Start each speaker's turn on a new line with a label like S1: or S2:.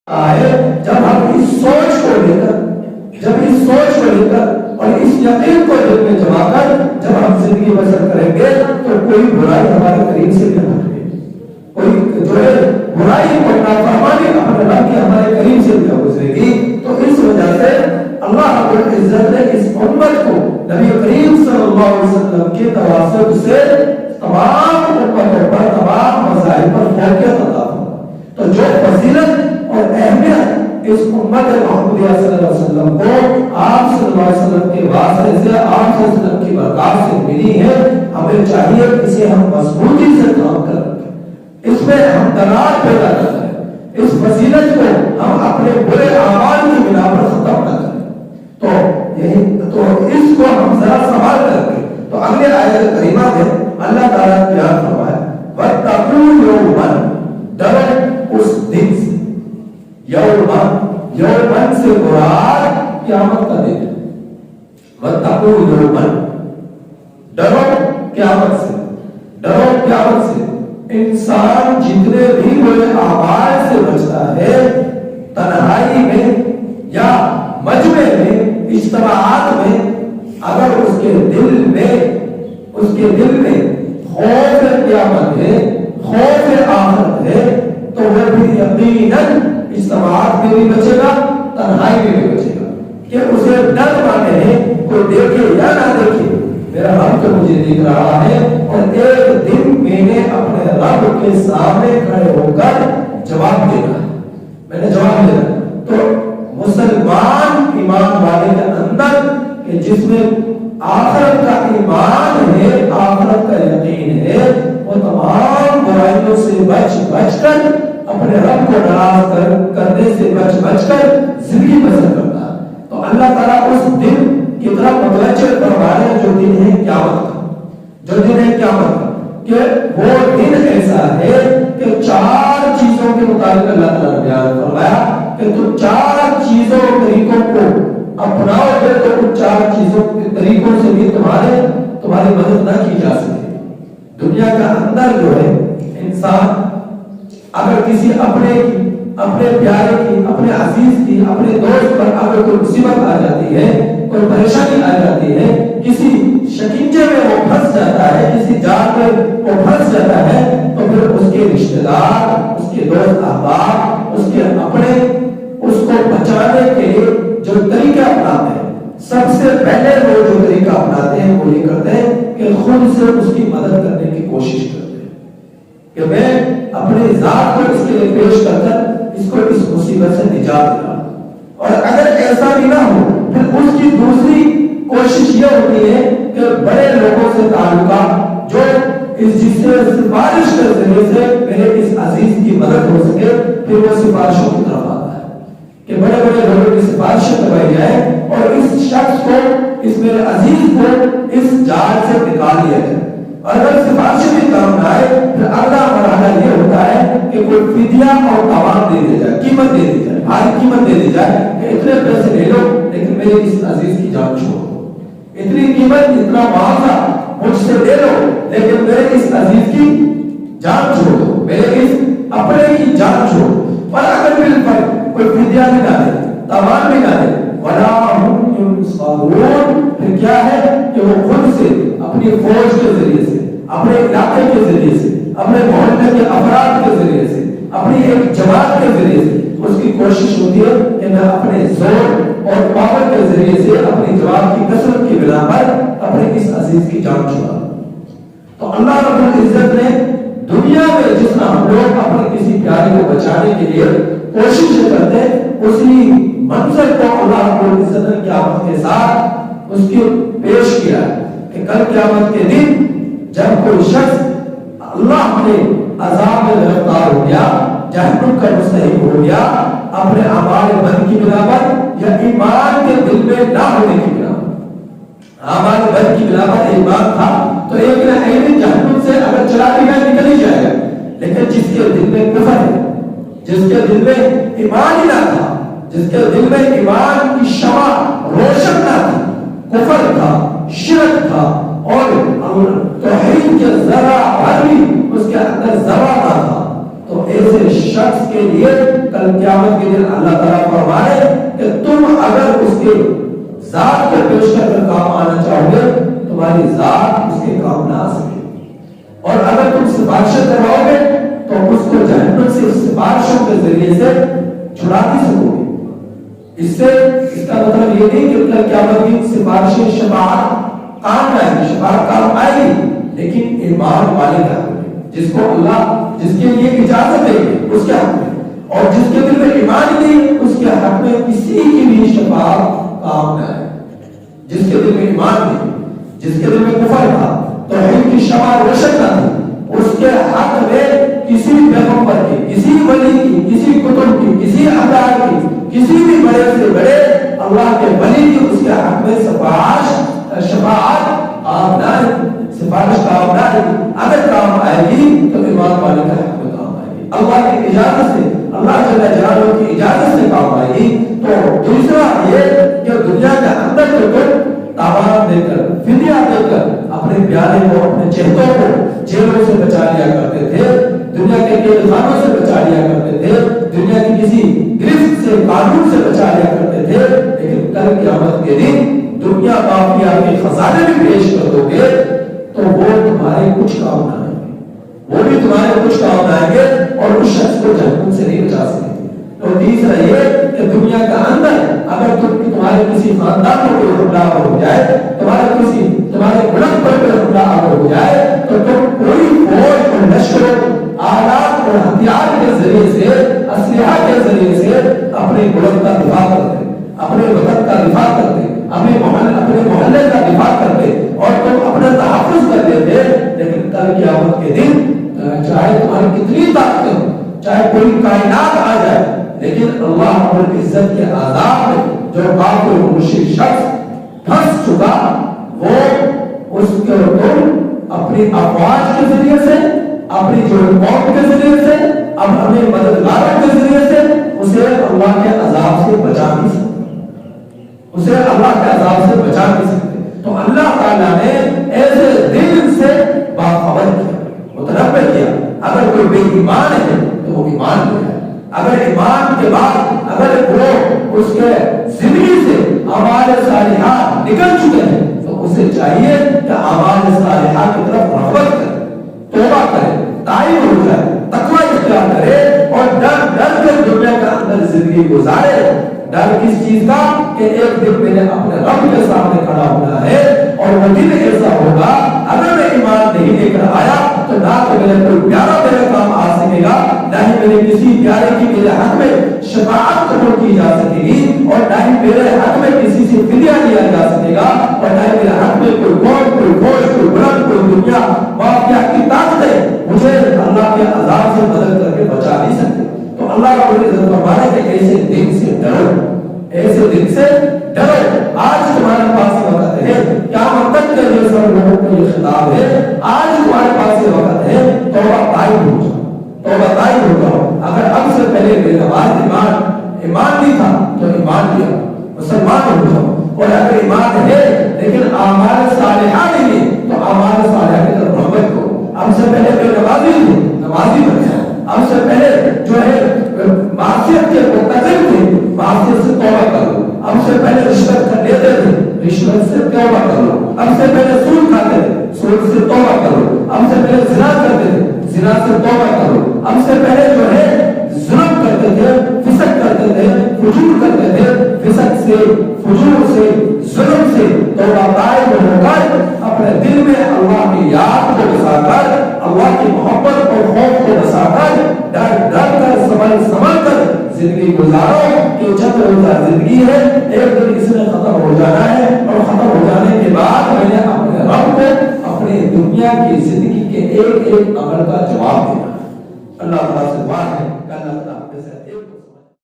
S1: ہے جب ہم اس سوچ کو لے کر اور اس یقین کو دل میں جما کر جب ہم زندگی بسر کریں گے تو کوئی برائی ہمارے قریب سے نہیں ہوگی، کوئی جو ہے برائی اور نافرمانی اپنے رب کی ہمارے قریب سے نہیں گزرے گی۔ تو اس وجہ سے اللہ رب العزت نے اس امت کو نبی کریم صلی اللہ علیہ وسلم کے تواسط سے تمام امتوں پر تمام مذاہب پر فوقیت عطا فرمائی۔ تو جو فضیلت اور اہمیت اس امت محمدیہ صلی اللہ علیہ وسلم کو آپ صلی اللہ علیہ وسلم کے واسطے سے آپ صلی اللہ علیہ وسلم کی برکات سے ملی ہے، ہمیں چاہیے اسے ہم مضبوطی سے کام کریں، اس میں ہم درار پیدا کریں، اس فضیلت کو ہم اپنے برے اعمال کی بنا پر ختم نہ کریں۔ تو اس کو ہم ذرا سوال کرتے ہیں۔ تو اگلے آیت کریمہ میں اللہ تعالیٰ نے بیان فرمایا وَاتَّقُوا يَوْمًا، ڈرو اس دن سے، یومن سے مراد قیامت کا دن ہے۔ وَاتَّقُوا يَوْمًا، ڈرو قیامت سے، ڈرو قیامت سے۔ انسان جتنے بھی برے اعمال سے بچتا ہے، تنہائی میں یا مجمع میں، اجتماعات میں، اگر اس کے دل میں خوف قیامت ہے، خوف آخرت ہے، تو وہ بھی یقیناً اجتماعات میں بھی بچے گا، تنہائی میں بھی بچے گا، کہ اسے ڈر مانے ہیں کوئی دیکھے یا نہ دیکھے، میرا رب تو مجھے دیکھ رہا ہے اور ایک دن میں نے اپنے رب کے سامنے کھڑے ہو کر جواب دینا ہے، میں نے جواب دینا۔ تو مسلمان ایمان والے کے اندر کہ جس میں آخرت کا ایمان ہے، آخرت کا یقین ہے، وہ تمام برائیوں سے بچ کر اپنے رب کو ناراض کرنے سے بچ کر زندگی بسر کرتا ہے۔ تو اللہ تعالیٰ اس دن کی طرف متوجہ فرما رہے ہیں جو دن ہے قیامت کا، کہ وہ دن ایسا ہے کہ چار چیزوں کے مطابق اللہ تعالیٰ نے بیان فرمایا کہ تم چار چیزوں طریقوں کو اپناؤ گے تو ان چار چیزوں کے طریقوں سے بھی تمہاری مدد نہ کی جا سکے۔ دنیا کا اندر جو ہے انسان اگر کسی اپنے پیارے کی، اپنے عزیز کی، اپنے دوست پر اگر کوئی مصیبت آ جاتی ہے، کوئی پریشانی آ جاتی ہے، کسی شکنجے میں وہ پھنس جاتا ہے، کسی جال میں وہ پھنس جاتا ہے، تو پھر اس کے رشتہ دار، اس کے دوست احباب، اس کے اپنے اس کو بچانے کے لیے جو طریقہ اپناتے ہیں، سب سے پہلے وہ جو طریقہ اپناتے ہیں وہ یہ کرتے ہیں کہ خود سے اس کی مدد کرنے کی کوشش کرتے ہیں کہ میں اپنی ذات کو اس کے لیے پیش کر کر اس کو اس مصیبت سے نجات دلا۔ اور اگر ایسا بھی نہ ہو پھر اس کی دوسری کوشش یہ ہوتی ہے کہ بڑے لوگوں سے تعلقات جو جس سے سفارش کے ذریعے سے میرے اس عزیز کی مدد ہو سکے، پھر وہ سفارشوں کی طرف آتا ہے کہ بڑے لوگوں کی سفارشیں کروائی جائے اور اس شخص کو، اس میرے عزیز کو اس جال سے نکال لیا جائے۔ اور اگر سفارشیں بھی کام نہ آئے پھر اگلا مرحلہ یہ ہوتا ہے کہ کوئی فدیہ اور تاوان دے دیا جائے، قیمت دے دی جائے، بھاری قیمت دے دی جائے کہ اتنے پیسے لے لو لیکن میرے اس عزیز کی جان چھوڑ دو، اتنی قیمت، اتنا معاوضہ مجھ سے لے لو لیکن میرے اس عزیز کی جان چھوڑ دو، میرے اس اپنے کی جان چھوڑ دو۔ اور اگر بالفرض کوئی فدیہ بھی نہ دے، تاوان بھی نہ دے، وَلَا هُمْ يُنصَرُونَ، پھر کیا ہے کہ وہ خود سے اپنی فوج کے ذریعے سے، اپنے علاقے کے ذریعے سے، اپنے محلے کے افراد کے ذریعے سے، اپنی ایک جماعت کے ذریعے سے اس کی کوشش ہوتی ہے کہ میں اپنے زور اور پاور کے ذریعے سے اپنی جماعت کی کثرت کی بنا پر اپنے اس عزیز کی جان چھڑا۔ تو اللہ رب العزت نے دنیا میں جس طرح ہم لوگ اپنے کسی پیارے کو بچانے کے لیے کوشش کرتے ہیں، اسی منظر کو اللہ رب العزت نے قیامت کے ساتھ اس کی پیش کیا ہے کہ کل قیامت کے دن جب کوئی شخص اللہ کے عذاب میں گرفتار ہو گیا، جہنم کا مستحق ہو گیا، اپنے اعمال بد کی بنا پر یا ایمان کے دل میں نہ ہونے کی بنا پر، اعمال بد کی بنا پر ایمان تھا تو ایک نہ ایک دن جہنم سے اگر چلا بھی گیا نکل ہی جائے گا، لیکن جس کے دل میں کفر ہے، جس کے دل میں ایمان ہی نہ تھا، جس کے دل میں ایمان کی شمع روشن نہ تھی، کفر تھا، شرک تھا اور توحید کے ذرا بھر بھی اس کے اندر ذرا نہ تھا، تو تو ایسے شخص کے لیے کل قیامت کے دن اللہ تعالیٰ فرمائے کہ تم اگر اس کے ذات کے پیش کر کام آنا چاہو گے تمہاری ذات اس کے کام نہ آ سکے، اور اگر تم سفارشیں کرواؤ گے تو اس کو جہنم سے سفارشوں کے ذریعے سے چھڑا نہیں سکو گے۔ اس کا مطلب یہ نہیں کہ کل قیامت کی سفارشیں شفاعت کام آئے گی، شفاعت کام آئے گی، لیکن ایمان والے کا جس کو اللہ جس کے لیے اجازت ہے اس کے حق میں، اور جس کے دل میں ایمان نہیں اس کے حق میں کسی کی بھی شفاعت کام نہ آئے۔ جس کے دل میں ایمان نہیں، جس کے دل میں کفر تھا، توحید کی شمع روشن نہ تھی، اس کے حق میں کسی پیغمبر کی، کسی ولی کی، کسی کتب کی، کسی ابرار کی، کسی بھی بڑے سے بڑے اللہ کے ولی کی اس کے حق میں شفاعت کام نہ آئے، سفارش کام نہ آئے۔ اگر کام آئے گی تو ایمان والے کا حق میں کام آئے گی، اللہ کی اجازت سے، اللہ جل جلالہ کی اجازت سے کام آئے گی۔ تو دوسرا یہ کہ دنیا کے اندر تو تم تاوان دے کر، فدیہ دے کر اپنے پیارے کو، اپنے چہتوں کو جیلوں سے بچا لیا کرتے تھے، دنیا کے قید خانوں سے بچا لیا کرتے تھے، دنیا کی کسی گرفت سے، قانون سے بچا لیا کرتے تھے، لیکن کل قیامت کے دن دنیا مافیا کے خزانے بھی پیش کر دو گے تو وہ تمہارے کچھ کام نہ آئیں گے، وہ بھی تمہارے کچھ کام نہ آئیں گے، اور اس شخص کو جہنم سے نہیں بچا سکتے۔ تو تیسرا یہ کہ دنیا کا اندر اگر تمہارے کسی خاندان پر کوئی حملہ ہو جائے، تمہارے ملک پر کوئی حملہ ہو جائے، تو تم کوئی فوج اور لشکر آلات اور ہتھیار کے ذریعے سے، اسلحہ کے ذریعے سے اپنے ملک کا دفاع کرتے، اپنے وطن کا دفاع کرتے، اپنے محلے کا دفاع کرتے، اور تم اپنا تحفظ کر لیتے۔ لیکن کل قیامت کے دن چاہے تمہاری کتنی طاقت ہو، چاہے پوری کائنات آ جائے، لیکن اللہ رب العزت کے عذاب میں جو کافر و مشرک شخص پھنس چکا، وہ اس کو تم اپنی افواج کے ذریعے سے، اپنی جو قوم کے ذریعے سے، اپنے مددگاروں کے ذریعے سے اسے اللہ کے عذاب سے بچا نہیں سکتے، اسے اللہ کے عذاب سے بچا نہیں سکتے۔ تو اللہ تعالیٰ نے ایسے دل سے باخبر کیا، متنبع کیا۔ اگر کوئی بے ایمان ہے تو وہ ایمان لے آئے، اگر ایمان کے بعد اگر وہ اس کے زندگی سے اعمال صالحہ نکل چکے ہیں تو اسے چاہیے کہ اعمال صالحہ کی طرف رغبت کرے، توبہ کرے، تائب ہو جائے، تقوی اختیار کرے، اور ڈر کر دنیا کے اندر زندگی گزارے۔ ڈر کس چیز کا؟ کہ ایک دن میں نے اپنے رب کے سامنے کھڑا ہونا ہے، اور وہ دن ایسا ہوگا اگر میں ایمان نہیں لے کر آیا تو نہ تو میرے کوئی پیارا میرے کام آ سکے گا، نہ ہی میرے کسی پیارے کی میرے حق میں شفاعت قبول کی جا سکے گی، اور نہ ہی میرے حق میں کسی سے فدیہ لیا جا سکے گا، اور نہ ہی میرے حق میں کوئی قوم، کوئی فوج، کوئی ملک، کوئی دنیا مافیا کی طاقتیں مجھے اللہ کے عذاب سے مدد کر کے بچا نہیں سکتے۔ تو اللہ رب العزت فرماتا ہے کہ ایسے دن سے ڈرو، ایسے دن سے ڈرو۔ آج تمہارے پاس یہ وقت ہے، قیامت تک کے لیے سب لوگوں کو یہ خطاب ہے، آج تمہارے پاس یہ وقت ہے، توبہ طائب ہو جاؤ، توبہ طائب ہو جاؤ۔ اگر اب سے پہلے بے نماز ایمان نہیں تھا تو ایمان لیا، مسلمان ہو جاؤ، اور اگر ایمان ہے لیکن اعمال صالحہ نہیں ہے تو اعمال صالحہ کی طرف رغبت کرو۔ اب سے پہلے بے نمازی تھے، نمازی بن جاؤ۔ اب سے پہلے جو ہے معصیت کے مرتکب تھے، معصیت سے توبہ کرو۔ اب سے پہلے رشوت لیتے تھے، رشوت سے توبہ کرو۔ اب سے پہلے سود کھاتے تھے، سود سے توبہ کرو۔ اب سے پہلے زنا کرتے تھے، زنا سے توبہ کرو۔ اب سے پہلے جو ہے ظلم کرتے تھے، فسق کرتے تھے، فجور کرتے تھے، فسق سے، فجور سے، ظلم سے توبہ طائب ہو کر اپنے دل میں اللہ کی یاد کو بسا کر، اللہ کی محبت اور خوف کو بسا کر، ڈر کر، سنبھل کر زندگی گزارو کہ چند روزہ زندگی ہے، ایک دن اس نے ختم ہو جانا ہے، اور ختم ہو جانے کے بعد میں نے اپنے رب کو اپنے دنیا کی زندگی کے ایک عمل کا جواب دینا۔ اللہ تعالیٰ سے دعا ہے